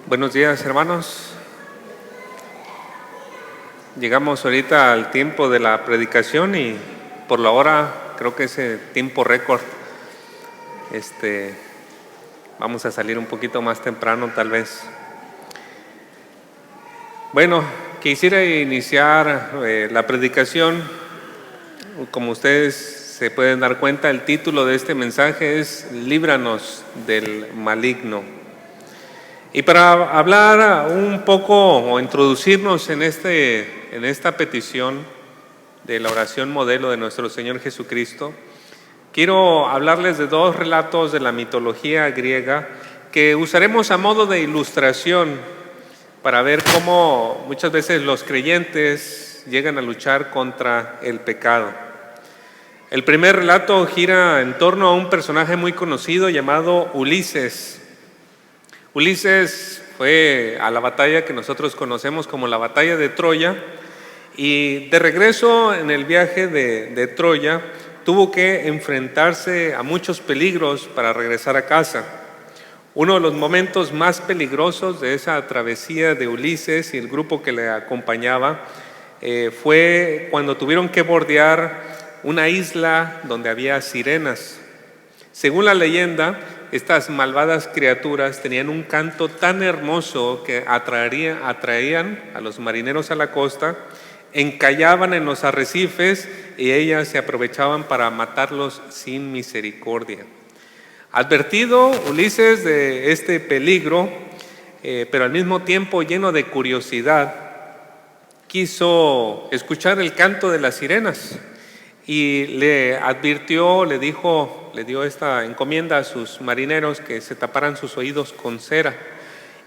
Buenos días, hermanos. Llegamos ahorita al tiempo de la predicación y por la hora creo que es tiempo récord. Vamos a salir un poquito más temprano tal vez. Bueno, quisiera iniciar la predicación. Como ustedes se pueden dar cuenta, el título de este mensaje es Líbranos del maligno. Y para hablar un poco o introducirnos en esta petición de la oración modelo de nuestro Señor Jesucristo, quiero hablarles de dos relatos de la mitología griega que usaremos a modo de ilustración para ver cómo muchas veces los creyentes llegan a luchar contra el pecado. El primer relato gira en torno a un personaje muy conocido llamado Ulises. Ulises fue a la batalla que nosotros conocemos como la batalla de Troya, y de regreso en el viaje de Troya tuvo que enfrentarse a muchos peligros para regresar a casa. Uno de los momentos más peligrosos de esa travesía de Ulises y el grupo que le acompañaba fue cuando tuvieron que bordear una isla donde había sirenas. Según la leyenda, estas malvadas criaturas tenían un canto tan hermoso que atraían a los marineros a la costa, encallaban en los arrecifes y ellas se aprovechaban para matarlos sin misericordia. Advertido Ulises de este peligro, pero al mismo tiempo lleno de curiosidad, quiso escuchar el canto de las sirenas y le advirtió, le dio esta encomienda a sus marineros que se taparan sus oídos con cera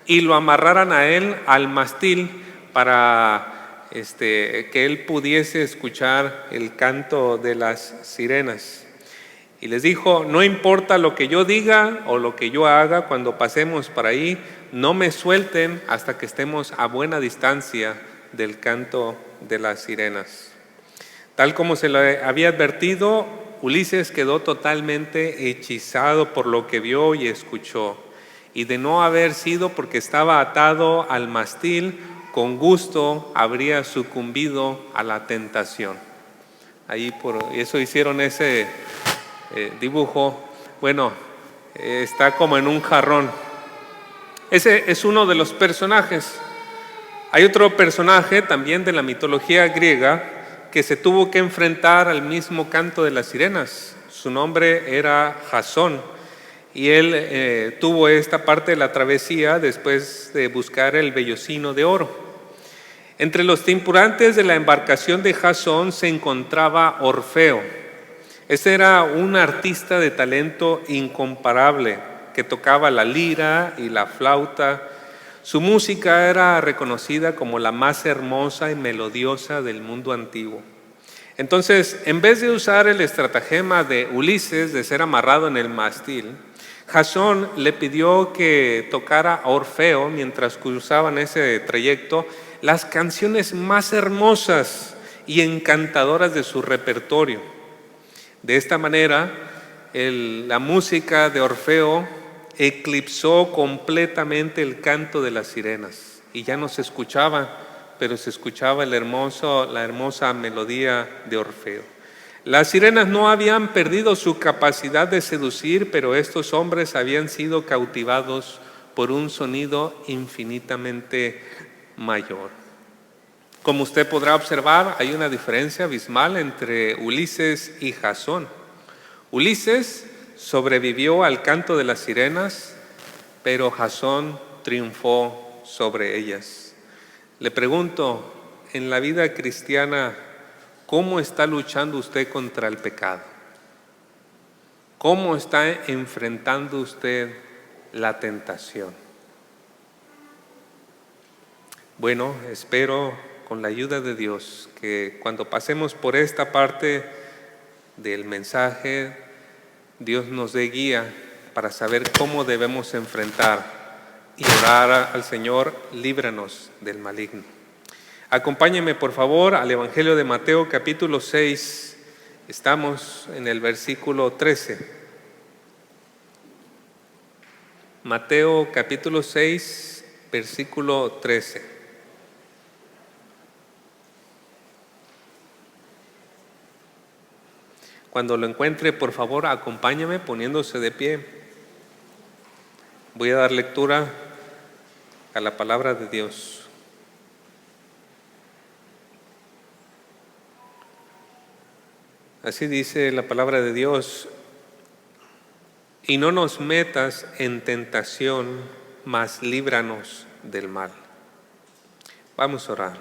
y lo amarraran a él al mástil para que él pudiese escuchar el canto de las sirenas. Y les dijo: no importa lo que yo diga o lo que yo haga cuando pasemos por ahí, no me suelten hasta que estemos a buena distancia del canto de las sirenas. Tal como se le había advertido, Ulises quedó totalmente hechizado por lo que vio y escuchó, y de no haber sido porque estaba atado al mástil, con gusto habría sucumbido a la tentación. Ahí por eso hicieron ese dibujo. Bueno, está como en un jarrón. Ese es uno de los personajes. Hay otro personaje también de la mitología griega que se tuvo que enfrentar al mismo canto de las sirenas. Su nombre era Jasón, y él tuvo esta parte de la travesía después de buscar el vellocino de oro. Entre los tripulantes de la embarcación de Jasón se encontraba Orfeo. Este era un artista de talento incomparable que tocaba la lira y la flauta. Su música era reconocida como la más hermosa y melodiosa del mundo antiguo. Entonces, en vez de usar el estratagema de Ulises de ser amarrado en el mástil, Jasón le pidió que tocara a Orfeo, mientras cruzaban ese trayecto, las canciones más hermosas y encantadoras de su repertorio. De esta manera, la música de Orfeo eclipsó completamente el canto de las sirenas y ya no se escuchaba, pero se escuchaba la hermosa melodía de Orfeo. Las sirenas no habían perdido su capacidad de seducir, pero estos hombres habían sido cautivados por un sonido infinitamente mayor. Como usted podrá observar, hay una diferencia abismal entre Ulises y Jasón. Ulises sobrevivió al canto de las sirenas, pero Jasón triunfó sobre ellas. Le pregunto, en la vida cristiana, ¿cómo está luchando usted contra el pecado? ¿Cómo está enfrentando usted la tentación? Bueno, espero con la ayuda de Dios que cuando pasemos por esta parte del mensaje, Dios nos dé guía para saber cómo debemos enfrentar y orar al Señor: líbranos del maligno. Acompáñenme por favor al Evangelio de Mateo capítulo 6, estamos en el versículo 13. Mateo capítulo 6, versículo 13. Cuando lo encuentre, por favor, acompáñame poniéndose de pie. Voy a dar lectura a la palabra de Dios. Así dice la palabra de Dios: y no nos metas en tentación, mas líbranos del mal. Vamos a orar.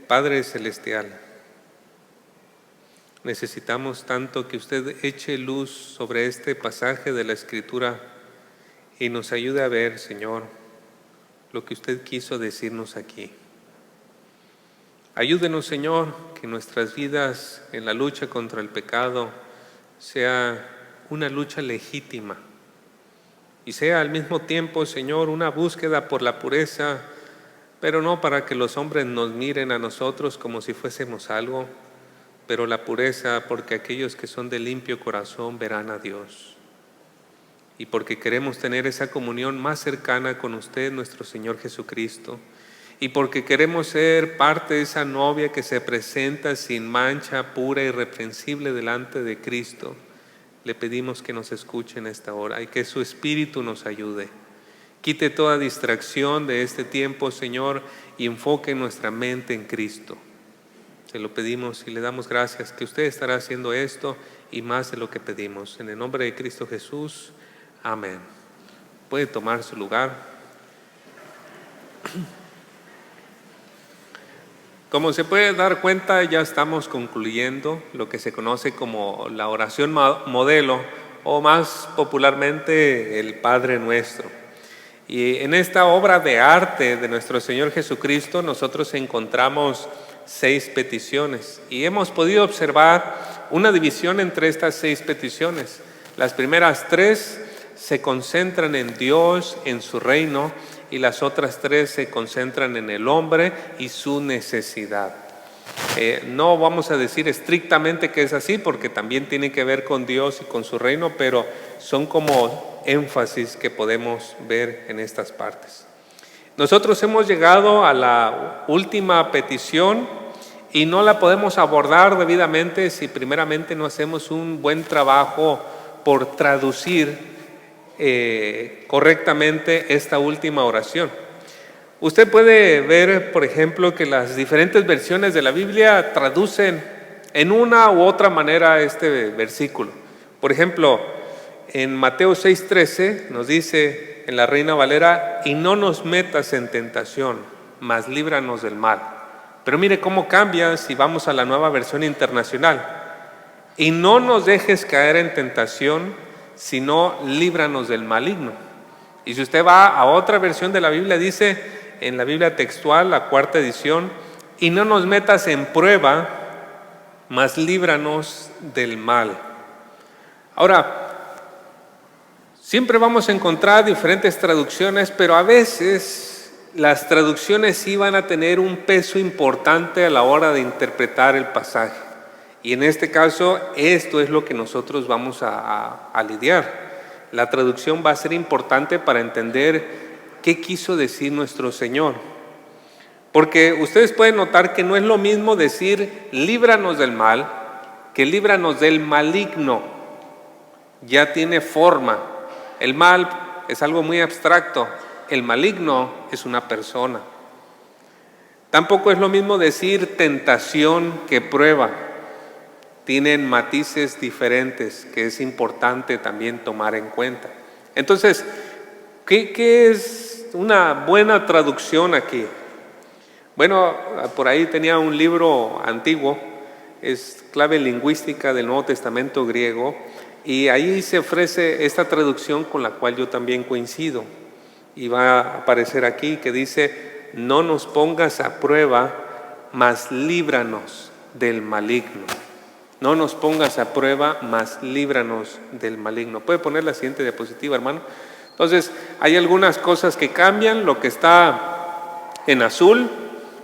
Padre celestial, necesitamos tanto que usted eche luz sobre este pasaje de la Escritura y nos ayude a ver, Señor, lo que usted quiso decirnos aquí. Ayúdenos, Señor, que nuestras vidas en la lucha contra el pecado sea una lucha legítima y sea al mismo tiempo, Señor, una búsqueda por la pureza, pero no para que los hombres nos miren a nosotros como si fuésemos algo, pero la pureza porque aquellos que son de limpio corazón verán a Dios. Y porque queremos tener esa comunión más cercana con usted, nuestro Señor Jesucristo. Y porque queremos ser parte de esa novia que se presenta sin mancha, pura y irreprensible delante de Cristo, le pedimos que nos escuche en esta hora y que su Espíritu nos ayude. Quite toda distracción de este tiempo, Señor, y enfoque nuestra mente en Cristo. Se lo pedimos y le damos gracias que usted estará haciendo esto y más de lo que pedimos. En el nombre de Cristo Jesús, amén. Puede tomar su lugar. Como se puede dar cuenta, ya estamos concluyendo lo que se conoce como la oración modelo, o más popularmente el Padre Nuestro. Y en esta obra de arte de nuestro Señor Jesucristo, nosotros encontramos 6 peticiones y hemos podido observar una división entre estas 6 peticiones. Las primeras 3 se concentran en Dios, en su reino, y las otras 3 se concentran en el hombre y su necesidad. No vamos a decir estrictamente que es así, porque también tiene que ver con Dios y con su reino, pero son como énfasis que podemos ver en estas partes. Nosotros hemos llegado a la última petición y no la podemos abordar debidamente si primeramente no hacemos un buen trabajo por traducir correctamente esta última oración. Usted puede ver, por ejemplo, que las diferentes versiones de la Biblia traducen en una u otra manera este versículo. Por ejemplo, en Mateo 6:13 nos dice en la Reina Valera: y no nos metas en tentación, mas líbranos del mal. Pero mire cómo cambia si vamos a la Nueva Versión Internacional: y no nos dejes caer en tentación, sino líbranos del maligno. Y si usted va a otra versión de la Biblia, dice en la Biblia textual, la 4ª edición: y no nos metas en prueba, mas líbranos del mal. Ahora, siempre vamos a encontrar diferentes traducciones, pero a veces las traducciones sí van a tener un peso importante a la hora de interpretar el pasaje. Y en este caso, esto es lo que nosotros vamos a lidiar. La traducción va a ser importante para entender qué quiso decir nuestro Señor. Porque ustedes pueden notar que no es lo mismo decir líbranos del mal que líbranos del maligno. Ya tiene forma. El mal es algo muy abstracto. El maligno es una persona. Tampoco es lo mismo decir tentación que prueba. Tienen matices diferentes que es importante también tomar en cuenta. Entonces, ¿qué es una buena traducción aquí? Bueno, por ahí tenía un libro antiguo, es Clave Lingüística del Nuevo Testamento griego, y ahí se ofrece esta traducción con la cual yo también coincido. Y va a aparecer aquí que dice: no nos pongas a prueba, mas líbranos del maligno. No nos pongas a prueba, mas líbranos del maligno. ¿Puede poner la siguiente diapositiva, hermano? Entonces, hay algunas cosas que cambian. Lo que está en azul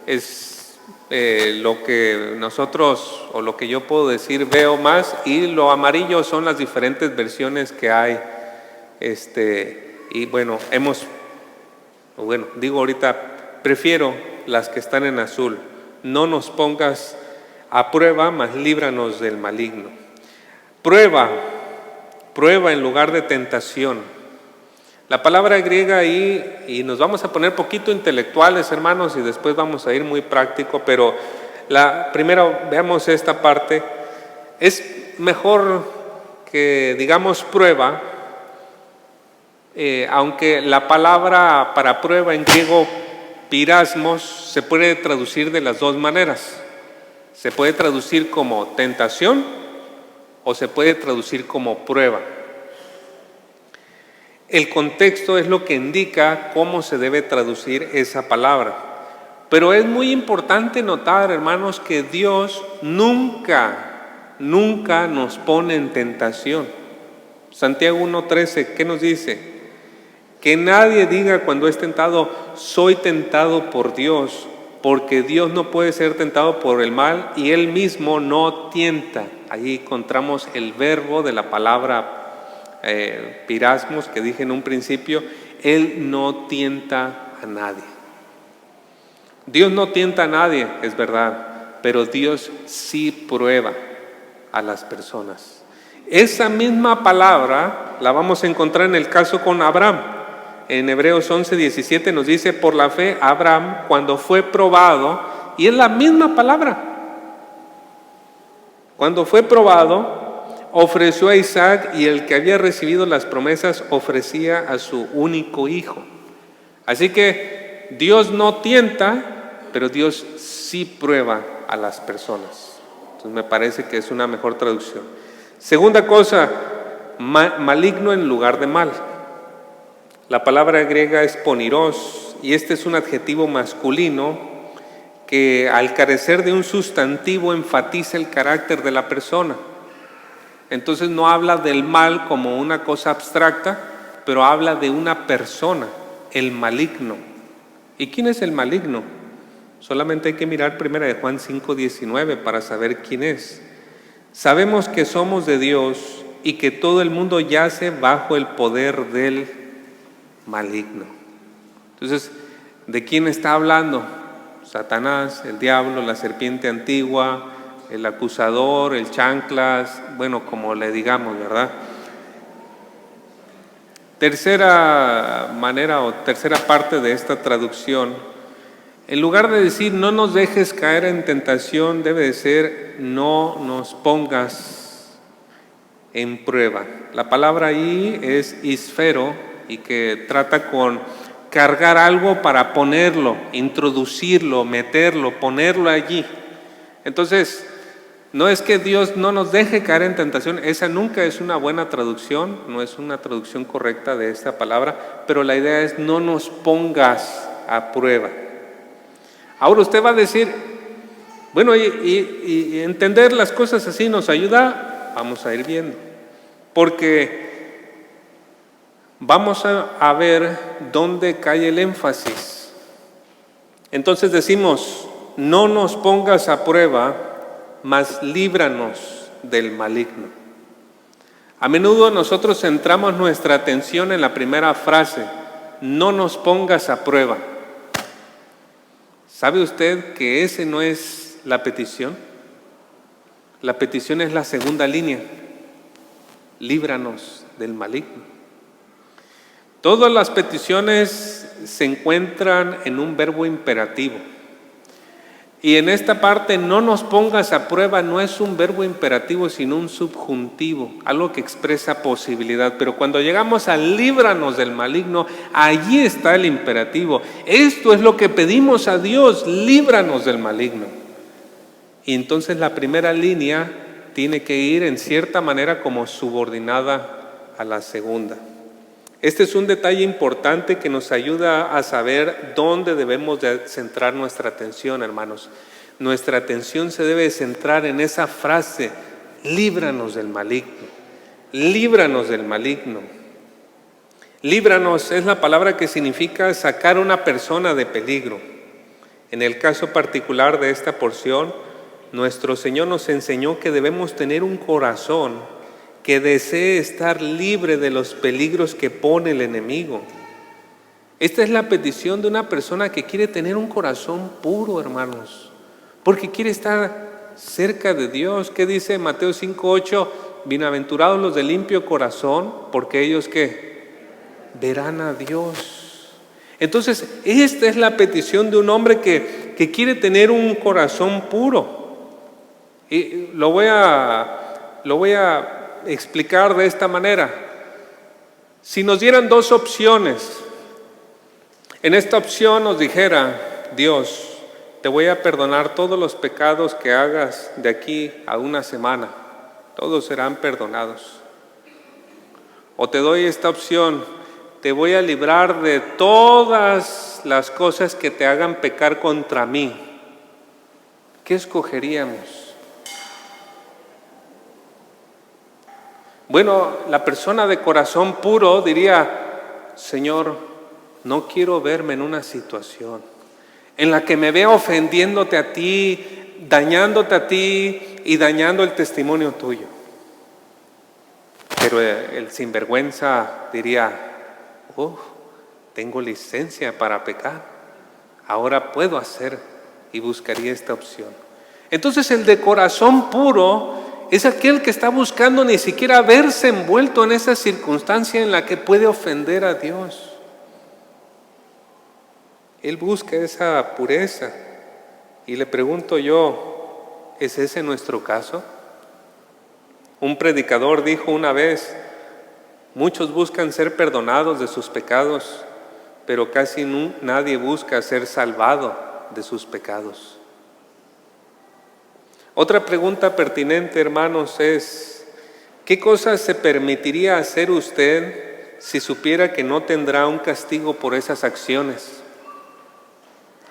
es lo que nosotros, o lo que yo puedo decir, veo más, y lo amarillo son las diferentes versiones que hay Y bueno, digo ahorita, prefiero las que están en azul. No nos pongas a prueba, mas líbranos del maligno. Prueba en lugar de tentación. La palabra griega ahí, y nos vamos a poner poquito intelectuales, hermanos, y después vamos a ir muy práctico, pero primero veamos esta parte. Es mejor que digamos prueba, aunque la palabra para prueba en griego pirasmos se puede traducir de las dos maneras. Se puede traducir como tentación o se puede traducir como prueba. El contexto es lo que indica cómo se debe traducir esa palabra. Pero es muy importante notar, hermanos, que Dios nunca nos pone en tentación. Santiago 1:13, ¿qué nos dice? Que nadie diga cuando es tentado, soy tentado por Dios, porque Dios no puede ser tentado por el mal y Él mismo no tienta. Ahí encontramos el verbo de la palabra pirasmos que dije en un principio. Él no tienta a nadie. Dios no tienta a nadie, es verdad, pero Dios sí prueba a las personas. Esa misma palabra la vamos a encontrar en el caso con Abraham. En Hebreos 11:17 nos dice, por la fe Abraham, cuando fue probado, y es la misma palabra, cuando fue probado, ofreció a Isaac, y el que había recibido las promesas ofrecía a su único hijo. Así que Dios no tienta, pero Dios sí prueba a las personas. Entonces me parece que es una mejor traducción. Segunda cosa, maligno en lugar de mal. La palabra griega es poniros, y este es un adjetivo masculino que al carecer de un sustantivo enfatiza el carácter de la persona. Entonces no habla del mal como una cosa abstracta, pero habla de una persona, el maligno. ¿Y quién es el maligno? Solamente hay que mirar 1 Juan 5:19 para saber quién es. Sabemos que somos de Dios y que todo el mundo yace bajo el poder del maligno. Entonces, ¿de quién está hablando? Satanás, el diablo, la serpiente antigua, el acusador, el chanclas, bueno, como le digamos, ¿verdad? Tercera manera o tercera parte de esta traducción, en lugar de decir no nos dejes caer en tentación, debe de ser no nos pongas en prueba. La palabra ahí es isfero, y que trata con cargar algo para ponerlo, introducirlo, meterlo, ponerlo allí. Entonces, no es que Dios no nos deje caer en tentación, esa nunca es una buena traducción, no es una traducción correcta de esta palabra, pero la idea es no nos pongas a prueba. Ahora usted va a decir, bueno, y entender las cosas así nos ayuda, vamos a ir viendo, porque vamos a ver dónde cae el énfasis. Entonces decimos, no nos pongas a prueba, mas líbranos del maligno. A menudo nosotros centramos nuestra atención en la primera frase, no nos pongas a prueba. ¿Sabe usted que ese no es la petición? La petición es la segunda línea, líbranos del maligno. Todas las peticiones se encuentran en un verbo imperativo. Y en esta parte, no nos pongas a prueba, no es un verbo imperativo, sino un subjuntivo, algo que expresa posibilidad. Pero cuando llegamos a líbranos del maligno, allí está el imperativo. Esto es lo que pedimos a Dios, líbranos del maligno. Y entonces la primera línea tiene que ir en cierta manera como subordinada a la segunda. Este es un detalle importante que nos ayuda a saber dónde debemos de centrar nuestra atención, hermanos. Nuestra atención se debe centrar en esa frase, líbranos del maligno, líbranos del maligno. Líbranos es la palabra que significa sacar a una persona de peligro. En el caso particular de esta porción, nuestro Señor nos enseñó que debemos tener un corazón que desee estar libre de los peligros que pone el enemigo. Esta es la petición de una persona que quiere tener un corazón puro, hermanos, porque quiere estar cerca de Dios. ¿Qué dice Mateo 5:8? Bienaventurados los de limpio corazón, porque ellos ¿qué? Verán a Dios. Entonces, esta es la petición de un hombre que quiere tener un corazón puro. Y lo voy a explicar de esta manera. Si nos dieran dos opciones, en esta opción nos dijera Dios, te voy a perdonar todos los pecados que hagas de aquí a una semana, todos serán perdonados. O te doy esta opción, te voy a librar de todas las cosas que te hagan pecar contra mí. ¿Qué escogeríamos? Bueno, la persona de corazón puro diría, Señor, no quiero verme en una situación en la que me vea ofendiéndote a ti, dañándote a ti y dañando el testimonio tuyo. Pero el sinvergüenza diría, tengo licencia para pecar, ahora puedo hacer, y buscaría esta opción. Entonces el de corazón puro es aquel que está buscando ni siquiera verse envuelto en esa circunstancia en la que puede ofender a Dios. Él busca esa pureza. Y le pregunto yo, ¿es ese nuestro caso? Un predicador dijo una vez, muchos buscan ser perdonados de sus pecados, pero casi nadie busca ser salvado de sus pecados. Otra pregunta pertinente, hermanos, es, ¿qué cosas se permitiría hacer usted si supiera que no tendrá un castigo por esas acciones?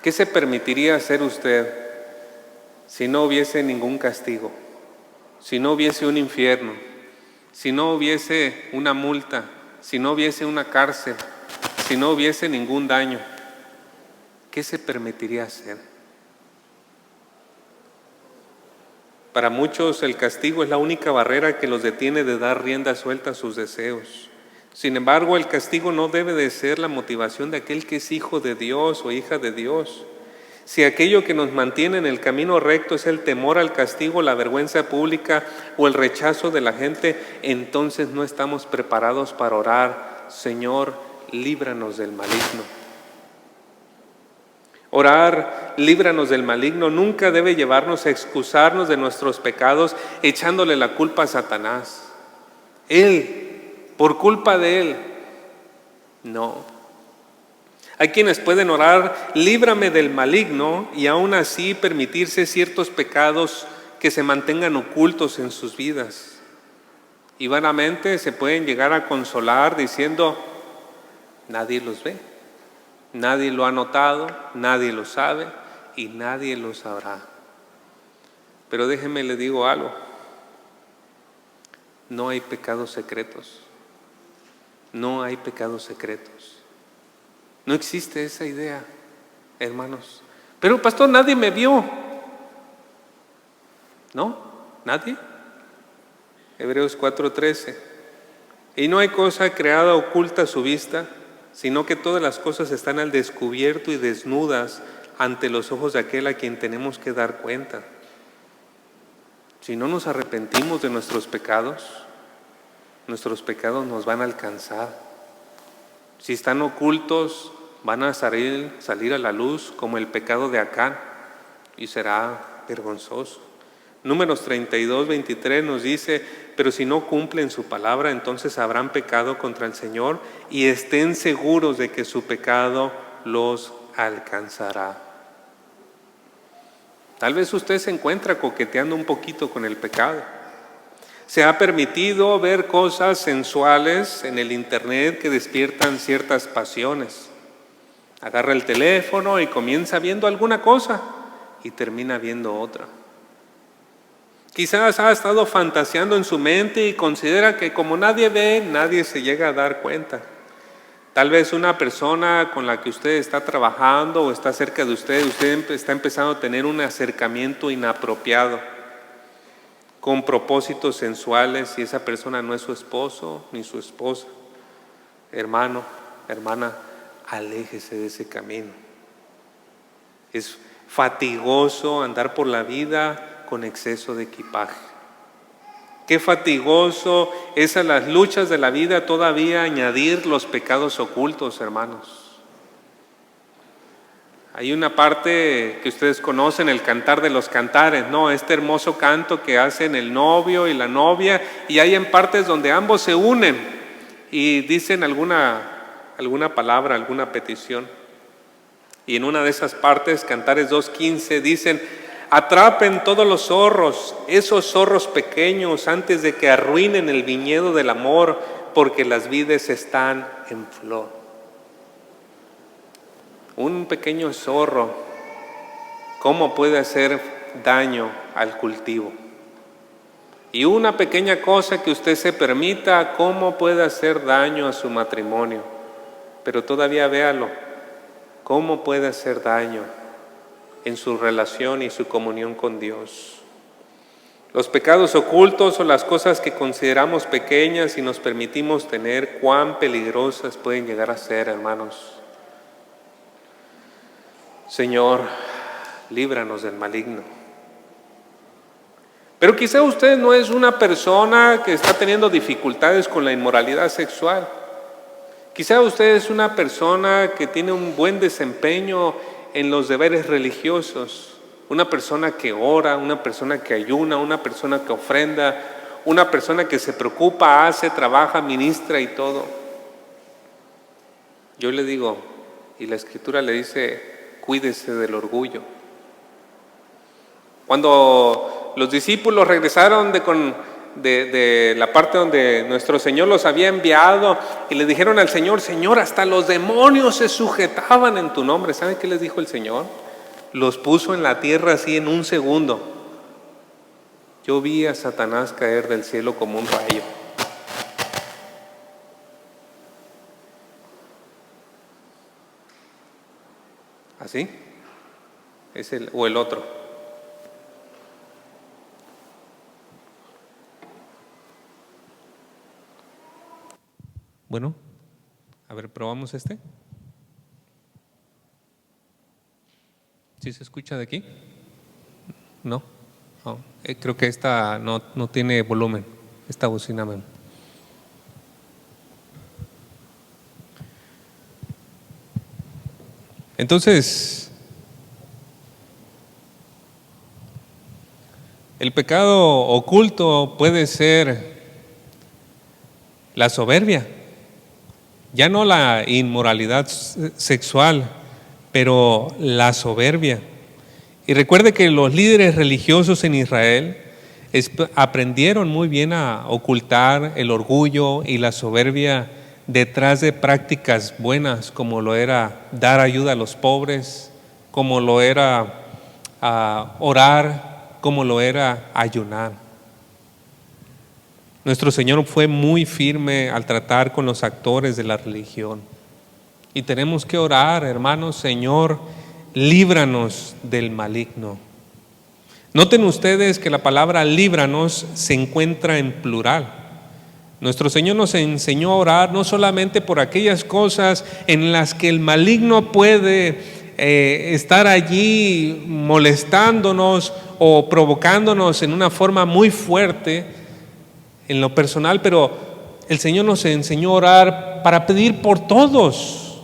¿Qué se permitiría hacer usted si no hubiese ningún castigo? Si no hubiese un infierno, si no hubiese una multa, si no hubiese una cárcel, si no hubiese ningún daño, ¿qué se permitiría hacer? Para muchos el castigo es la única barrera que los detiene de dar rienda suelta a sus deseos. Sin embargo, el castigo no debe de ser la motivación de aquel que es hijo de Dios o hija de Dios. Si aquello que nos mantiene en el camino recto es el temor al castigo, la vergüenza pública o el rechazo de la gente, entonces no estamos preparados para orar, Señor, líbranos del maligno. Orar, líbranos del maligno, nunca debe llevarnos a excusarnos de nuestros pecados echándole la culpa a Satanás. Por culpa de él, no. Hay quienes pueden orar, líbrame del maligno, y aún así permitirse ciertos pecados que se mantengan ocultos en sus vidas. Y vanamente se pueden llegar a consolar diciendo, nadie los ve, nadie lo ha notado, nadie lo sabe y nadie lo sabrá. Pero déjeme le digo algo, no hay pecados secretos. No hay pecados secretos. No existe esa idea, hermanos. Pero pastor, nadie me vio. ¿No? ¿Nadie? Hebreos 4:13. Y no hay cosa creada oculta a su vista, sino que todas las cosas están al descubierto y desnudas ante los ojos de aquel a quien tenemos que dar cuenta. Si no nos arrepentimos de nuestros pecados nos van a alcanzar. Si están ocultos, van a salir a la luz como el pecado de Acán y será vergonzoso. Números 32:23 nos dice, pero si no cumplen su palabra, entonces habrán pecado contra el Señor y estén seguros de que su pecado los alcanzará. Tal vez usted se encuentra coqueteando un poquito con el pecado. Se ha permitido ver cosas sensuales en el internet que despiertan ciertas pasiones. Agarra el teléfono y comienza viendo alguna cosa y termina viendo otra. Quizás ha estado fantaseando en su mente y considera que como nadie ve, nadie se llega a dar cuenta. Tal vez una persona con la que usted está trabajando o está cerca de usted está empezando a tener un acercamiento inapropiado. con propósitos sensuales y esa persona no es su esposo ni su esposa. Hermano, hermana, aléjese de ese camino. Es fatigoso andar por la vida con exceso de equipaje. Qué fatigoso es a las luchas de la vida todavía añadir los pecados ocultos, hermanos. Hay una parte que ustedes conocen, el cantar de los cantares, ¿no? Este hermoso canto que hacen el novio y la novia, y hay en partes donde ambos se unen y dicen alguna palabra, alguna petición. Y en una de esas partes, Cantares 2:15, dicen: atrapen todos los zorros, esos zorros pequeños, antes de que arruinen el viñedo del amor, porque las vides están en flor. Un pequeño zorro, ¿cómo puede hacer daño al cultivo? Y una pequeña cosa que usted se permita, ¿cómo puede hacer daño a su matrimonio? Pero todavía véalo, ¿cómo puede hacer daño en su relación y su comunión con Dios? Los pecados ocultos o las cosas que consideramos pequeñas y nos permitimos tener, cuán peligrosas pueden llegar a ser, hermanos. Señor, líbranos del maligno. Pero quizá usted no es una persona que está teniendo dificultades con la inmoralidad sexual. Quizá usted es una persona que tiene un buen desempeño en los deberes religiosos, una persona que ora, una persona que ayuna, una persona que ofrenda, una persona que se preocupa, hace, trabaja, ministra y todo. Yo le digo, y la Escritura le dice: cuídese del orgullo. Cuando los discípulos regresaron de la parte donde nuestro Señor los había enviado y le dijeron al Señor: Señor, hasta los demonios se sujetaban en tu nombre. ¿Sabe qué les dijo el Señor? Los puso en la tierra así en un segundo. Yo vi a Satanás caer del cielo como un rayo. ¿Así? Es el otro. Bueno, a ver, probamos este. ¿Sí se escucha de aquí? No. Creo que esta no tiene volumen, esta bocina. Entonces, el pecado oculto puede ser la soberbia, ya no la inmoralidad sexual, pero la soberbia. Y recuerde que los líderes religiosos en Israel aprendieron muy bien a ocultar el orgullo y la soberbia detrás de prácticas buenas, como lo era dar ayuda a los pobres, como lo era orar, como lo era ayunar. Nuestro Señor fue muy firme al tratar con los actores de la religión. Y tenemos que orar, hermanos: Señor, líbranos del maligno. Noten ustedes que la palabra líbranos se encuentra en plural. Nuestro Señor nos enseñó a orar no solamente por aquellas cosas en las que el maligno puede estar allí molestándonos o provocándonos en una forma muy fuerte en lo personal, pero el Señor nos enseñó a orar para pedir por todos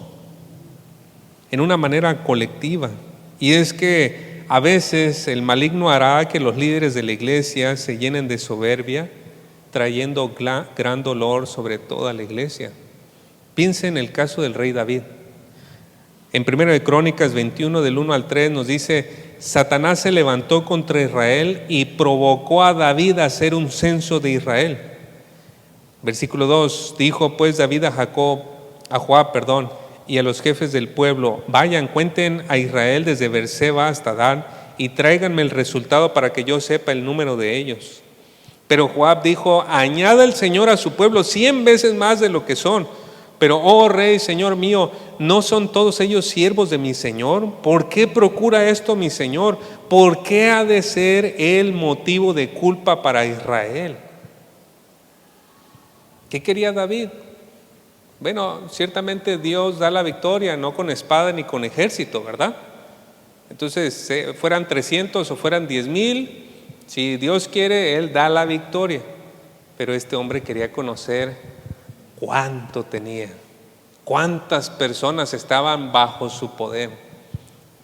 en una manera colectiva. Y es que a veces el maligno hará que los líderes de la iglesia se llenen de soberbia, trayendo gran dolor sobre toda la iglesia. Piense en el caso del rey David. En 1 de Crónicas 21 del 1 al 3 nos dice: Satanás se levantó contra Israel y provocó a David a hacer un censo de Israel. Versículo 2: dijo pues David a Joab, y a los jefes del pueblo: vayan, cuenten a Israel desde Beerseba hasta Dan y tráiganme el resultado para que yo sepa el número de ellos. Pero Joab dijo: añada el Señor a su pueblo 100 veces más de lo que son. Pero, oh rey, Señor mío, ¿no son todos ellos siervos de mi Señor? ¿Por qué procura esto mi Señor? ¿Por qué ha de ser el motivo de culpa para Israel? ¿Qué quería David? Bueno, ciertamente Dios da la victoria, no con espada ni con ejército, ¿verdad? Entonces, fueran 300 o fueran 10,000, si Dios quiere, Él da la victoria. Pero este hombre quería conocer cuánto tenía, cuántas personas estaban bajo su poder,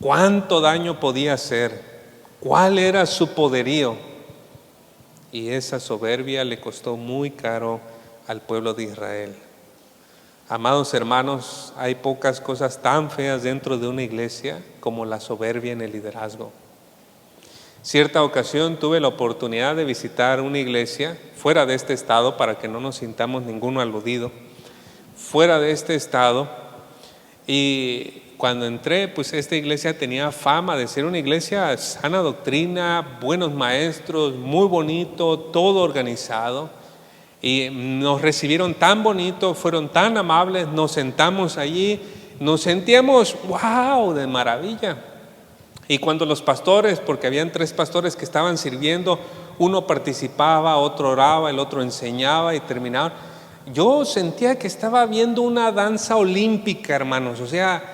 cuánto daño podía hacer, cuál era su poderío. Y esa soberbia le costó muy caro al pueblo de Israel. Amados hermanos, hay pocas cosas tan feas dentro de una iglesia como la soberbia en el liderazgo. Cierta ocasión tuve la oportunidad de visitar una iglesia fuera de este estado, para que no nos sintamos ninguno aludido, fuera de este estado, y cuando entré, pues esta iglesia tenía fama de ser una iglesia sana doctrina, buenos maestros, muy bonito, todo organizado. Y nos recibieron tan bonito, fueron tan amables, nos sentamos allí, nos sentíamos wow, de maravilla. Y cuando los pastores, porque habían 3 pastores que estaban sirviendo, uno participaba, otro oraba, el otro enseñaba y terminaba, yo sentía que estaba viendo una danza olímpica, hermanos, o sea,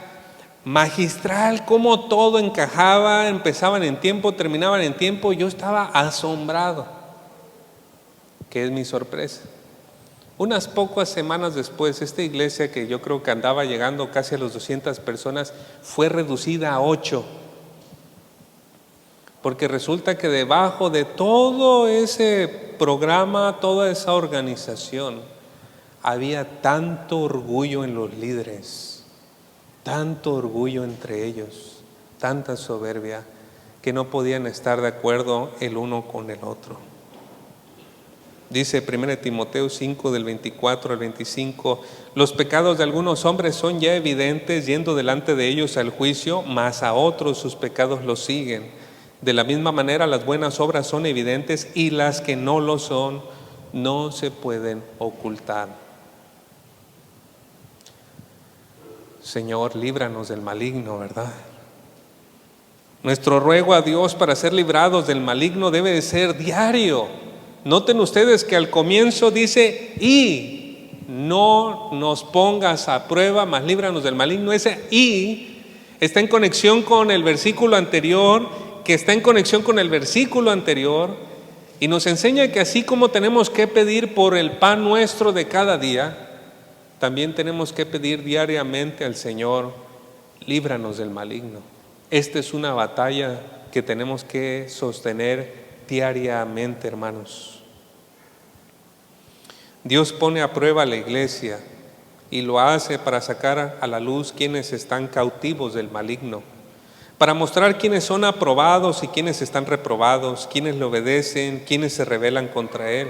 magistral, cómo todo encajaba, empezaban en tiempo, terminaban en tiempo. Yo estaba asombrado. ¿Qué es mi sorpresa? Unas pocas semanas después, esta iglesia, que yo creo que andaba llegando casi a las 200 personas, fue reducida a 8. Porque resulta que debajo de todo ese programa, toda esa organización, había tanto orgullo en los líderes, tanto orgullo entre ellos, tanta soberbia, que no podían estar de acuerdo el uno con el otro. Dice 1 Timoteo 5 del 24 al 25, los pecados de algunos hombres son ya evidentes, yendo delante de ellos al juicio, mas a otros sus pecados los siguen. De la misma manera las buenas obras son evidentes, y las que no lo son no se pueden ocultar. Señor, líbranos del maligno, ¿verdad? Nuestro ruego a Dios para ser librados del maligno debe de ser diario. Noten ustedes que al comienzo dice, y no nos pongas a prueba, mas líbranos del maligno. Ese y está en conexión con el versículo anterior, que está en conexión con el versículo anterior, y nos enseña que así como tenemos que pedir por el pan nuestro de cada día, también tenemos que pedir diariamente al Señor, líbranos del maligno. Esta es una batalla que tenemos que sostener diariamente, hermanos. Dios pone a prueba a la iglesia y lo hace para sacar a la luz quienes están cautivos del maligno, para mostrar quiénes son aprobados y quiénes están reprobados, quiénes le obedecen, quiénes se rebelan contra Él.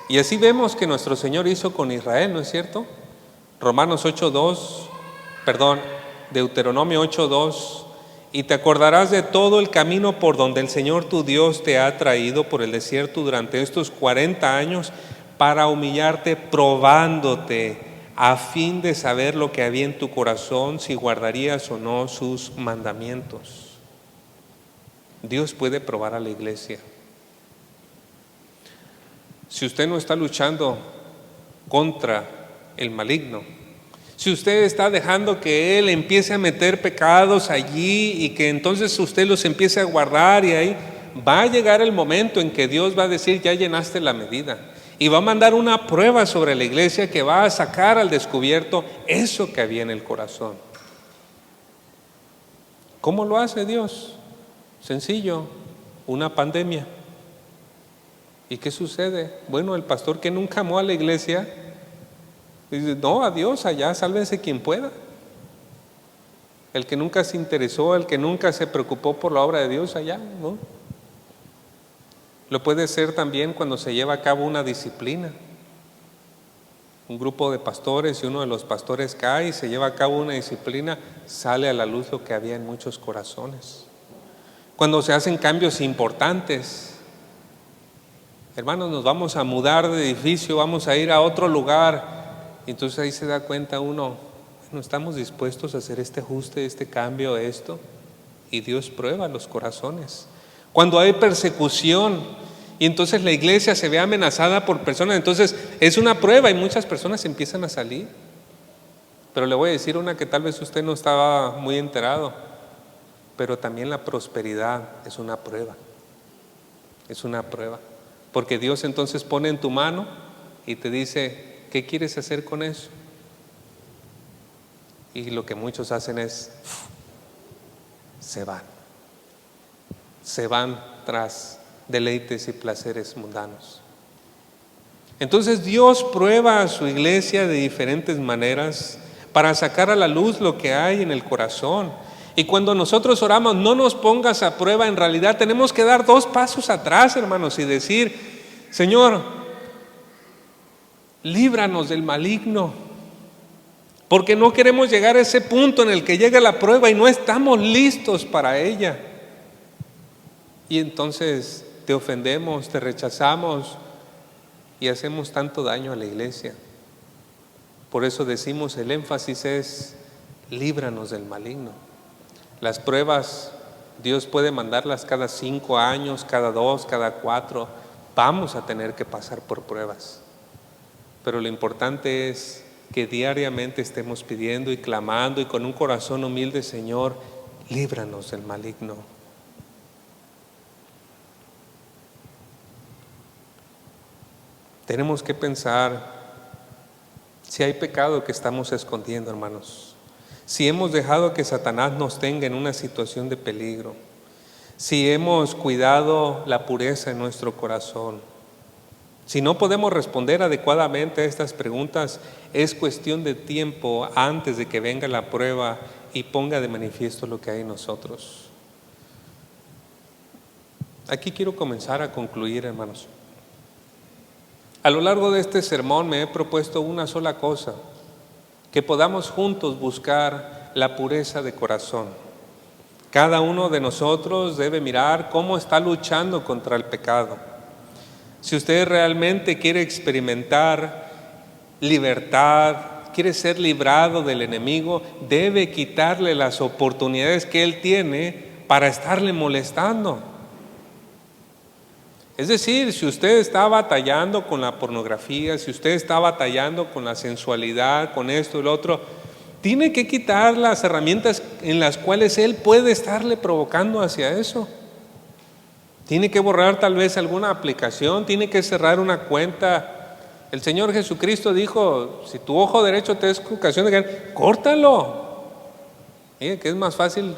Y así vemos que nuestro Señor hizo con Israel, ¿no es cierto? Deuteronomio 8:2, y te acordarás de todo el camino por donde el Señor tu Dios te ha traído por el desierto durante estos 40 años para humillarte, probándote, a fin de saber lo que había en tu corazón, si guardarías o no sus mandamientos. Dios puede probar a la iglesia. Si usted no está luchando contra el maligno, si usted está dejando que él empiece a meter pecados allí y que entonces usted los empiece a guardar, y ahí va a llegar el momento en que Dios va a decir, ya llenaste la medida, y va a mandar una prueba sobre la iglesia que va a sacar al descubierto eso que había en el corazón. ¿Cómo lo hace Dios? Sencillo, una pandemia. ¿Y qué sucede? Bueno, el pastor que nunca amó a la iglesia dice, no, adiós, allá sálvese quien pueda. El que nunca se interesó, el que nunca se preocupó por la obra de Dios, allá, ¿no? Lo puede ser también cuando se lleva a cabo una disciplina. Un grupo de pastores y uno de los pastores cae y se lleva a cabo una disciplina, sale a la luz lo que había en muchos corazones. Cuando se hacen cambios importantes, hermanos, nos vamos a mudar de edificio, vamos a ir a otro lugar, y entonces ahí se da cuenta uno, No estamos dispuestos a hacer este ajuste, este cambio, esto. Y Dios prueba los corazones. Cuando hay persecución y entonces la iglesia se ve amenazada por personas, entonces es una prueba y muchas personas empiezan a salir. Pero le voy a decir una que tal vez usted no estaba muy enterado, pero también la prosperidad es una prueba. Es una prueba. Porque Dios entonces pone en tu mano y te dice, ¿qué quieres hacer con eso? Y lo que muchos hacen es, se van tras deleites y placeres mundanos. Entonces Dios prueba a su iglesia de diferentes maneras para sacar a la luz lo que hay en el corazón. Y cuando nosotros oramos, no nos pongas a prueba, en realidad tenemos que dar 2 pasos atrás, hermanos, y decir, Señor, líbranos del maligno, porque no queremos llegar a ese punto en el que llega la prueba y no estamos listos para ella. Y entonces te ofendemos, te rechazamos y hacemos tanto daño a la iglesia. Por eso decimos, el énfasis es, líbranos del maligno. Las pruebas, Dios puede mandarlas cada 5 años, cada 2, cada 4. Vamos a tener que pasar por pruebas. Pero lo importante es que diariamente estemos pidiendo y clamando y con un corazón humilde, Señor, líbranos del maligno. Tenemos que pensar si hay pecado que estamos escondiendo, hermanos. Si hemos dejado que Satanás nos tenga en una situación de peligro. Si hemos cuidado la pureza en nuestro corazón. Si no podemos responder adecuadamente a estas preguntas, es cuestión de tiempo antes de que venga la prueba y ponga de manifiesto lo que hay en nosotros. Aquí quiero comenzar a concluir, hermanos. A lo largo de este sermón me he propuesto una sola cosa, que podamos juntos buscar la pureza de corazón. Cada uno de nosotros debe mirar cómo está luchando contra el pecado. Si usted realmente quiere experimentar libertad, quiere ser librado del enemigo, debe quitarle las oportunidades que él tiene para estarle molestando. Es decir, si usted está batallando con la pornografía, si usted está batallando con la sensualidad, con esto y lo otro, tiene que quitar las herramientas en las cuales él puede estarle provocando hacia eso. Tiene que borrar tal vez alguna aplicación, tiene que cerrar una cuenta. El Señor Jesucristo dijo, si tu ojo derecho te es ocasión de caer, córtalo. Mire que es más fácil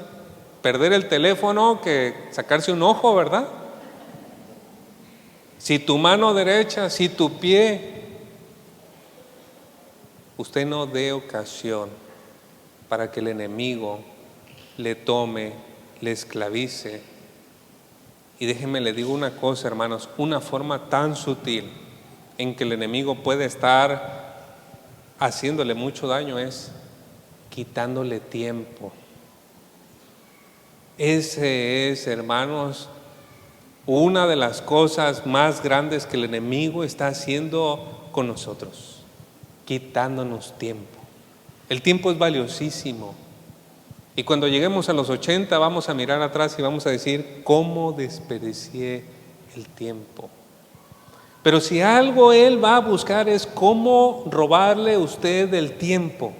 perder el teléfono que sacarse un ojo, ¿verdad? Si tu mano derecha, si tu pie, usted no dé ocasión para que el enemigo le tome, le esclavice. Y déjenme le digo una cosa, hermanos, una forma tan sutil en que el enemigo puede estar haciéndole mucho daño es quitándole tiempo. Ese es, hermanos, una de las cosas más grandes que el enemigo está haciendo con nosotros, quitándonos tiempo. El tiempo es valiosísimo. Y cuando lleguemos a los 80 vamos a mirar atrás y vamos a decir, ¿cómo desperdicié el tiempo? Pero si algo él va a buscar es cómo robarle a usted el tiempo.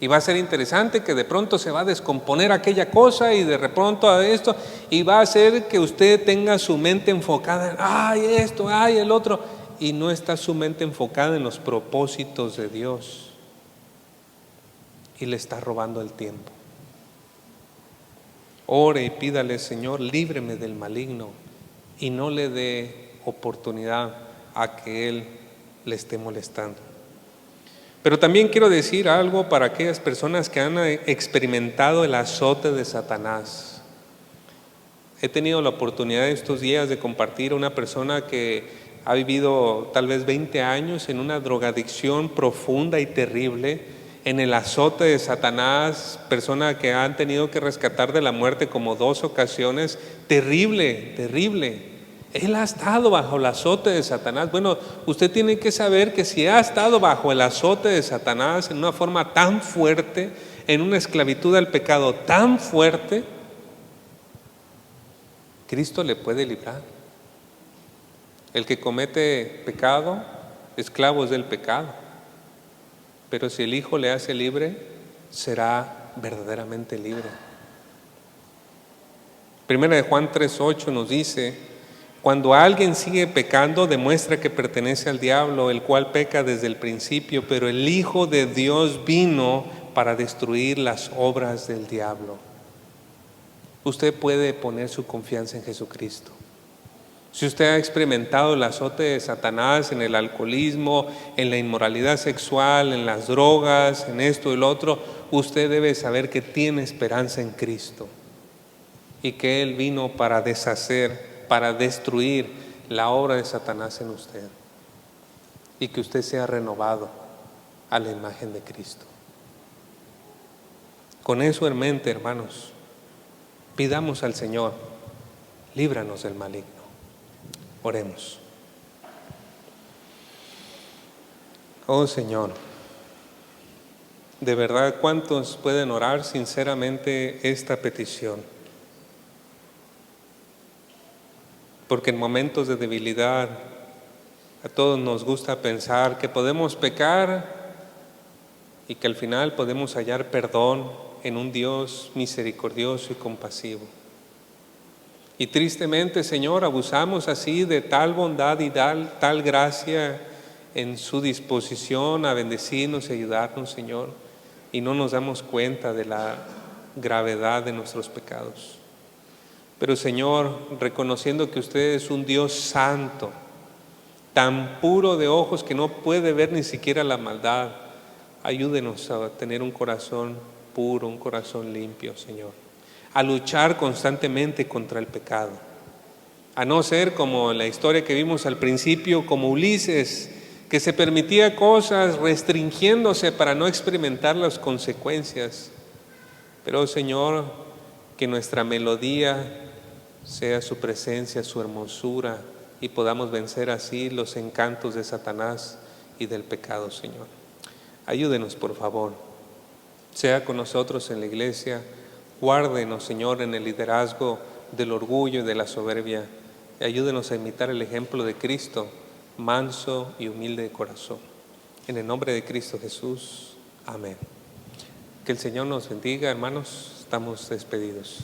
Y va a ser interesante que de pronto se va a descomponer aquella cosa y de pronto a esto, y va a hacer que usted tenga su mente enfocada en, ay esto, ay el otro, y no está su mente enfocada en los propósitos de Dios. Y le está robando el tiempo. Ore y pídale, Señor, líbreme del maligno, y no le dé oportunidad a que él le esté molestando. Pero también quiero decir algo para aquellas personas que han experimentado el azote de Satanás. He tenido la oportunidad estos días de compartir a una persona que ha vivido tal vez 20 años en una drogadicción profunda y terrible, en el azote de Satanás, persona que han tenido que rescatar de la muerte como 2 ocasiones, terrible, terrible. Él ha estado bajo el azote de Satanás. Bueno, usted tiene que saber que si ha estado bajo el azote de Satanás en una forma tan fuerte, en una esclavitud al pecado tan fuerte, Cristo le puede librar. El que comete pecado, esclavo es del pecado. Pero si el Hijo le hace libre, será verdaderamente libre. Primera de Juan 3:8 nos dice: cuando alguien sigue pecando, demuestra que pertenece al diablo, el cual peca desde el principio, pero el Hijo de Dios vino para destruir las obras del diablo. Usted puede poner su confianza en Jesucristo. Si usted ha experimentado el azote de Satanás en el alcoholismo, en la inmoralidad sexual, en las drogas, en esto y lo otro, usted debe saber que tiene esperanza en Cristo y que Él vino para deshacer, para destruir la obra de Satanás en usted y que usted sea renovado a la imagen de Cristo. Con eso en mente, hermanos, pidamos al Señor: líbranos del maligno. Oremos. Oh Señor, de verdad, ¿cuántos pueden orar sinceramente esta petición? Porque en momentos de debilidad a todos nos gusta pensar que podemos pecar y que al final podemos hallar perdón en un Dios misericordioso y compasivo. Y tristemente, Señor, abusamos así de tal bondad y tal gracia en su disposición a bendecirnos y ayudarnos, Señor, y no nos damos cuenta de la gravedad de nuestros pecados. Pero, Señor, reconociendo que usted es un Dios santo, tan puro de ojos que no puede ver ni siquiera la maldad, ayúdenos a tener un corazón puro, un corazón limpio, Señor, a luchar constantemente contra el pecado, a no ser como la historia que vimos al principio, como Ulises, que se permitía cosas restringiéndose para no experimentar las consecuencias. Pero, Señor, que nuestra melodía sea su presencia, su hermosura, y podamos vencer así los encantos de Satanás y del pecado, Señor. Ayúdenos, por favor. Sea con nosotros en la iglesia. Guárdenos, Señor, en el liderazgo del orgullo y de la soberbia. Y ayúdenos a imitar el ejemplo de Cristo, manso y humilde de corazón. En el nombre de Cristo Jesús. Amén. Que el Señor nos bendiga, hermanos. Estamos despedidos.